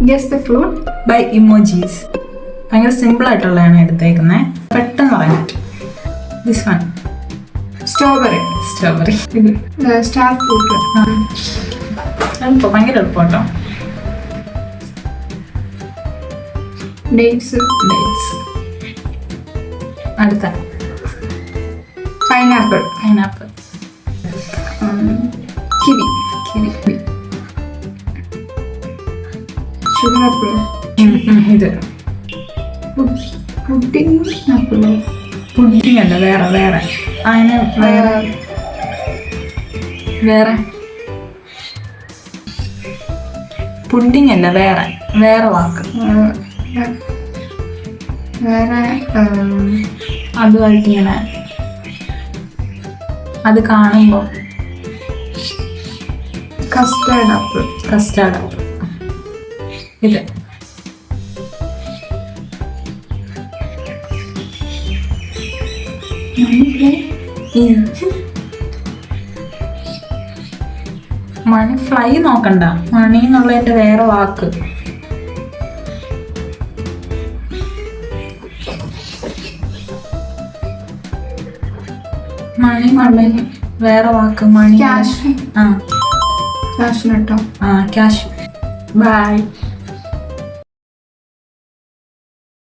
Guess the fruit. By emojis. ഭയങ്കര simple ആയിട്ടുള്ളതാണ് എടുത്തേക്കുന്നത്, പെട്ടെന്ന് പറയാൻ പറ്റും. This one Strawberry. Strawberry. Star fruit. എളുപ്പം, ഭയങ്കര എളുപ്പം കേട്ടോ. Dates. ഡേറ്റ്സ്. അടുത്ത Pineapple. Pineapple. Kiwi. Kiwi. Sugar apple. ഇത് Pudding apple. പുഡിംഗ് അല്ല, വേറെ അതിന് വേറെ പുഡിംഗ് അല്ല, വേറെ വാക്ക്. വേറെ അതുമായിട്ട് ഇങ്ങനെ അത് കാണുമ്പോൾ കസ്റ്റാർഡ് ആപ്പിൾ. കസ്റ്റാർഡ്. ഇത് മണി ഫ്ലൈ നോക്കണ്ട, മണി എന്നുള്ളതിന്റെ വേറെ വാക്ക്. മണി എന്നുള്ളതിന് വേറെ വാക്ക്. മണി. ക്യാഷ്. ആ ക്യാഷ് നട്ടോ. ക്യാഷ്. ബൈ.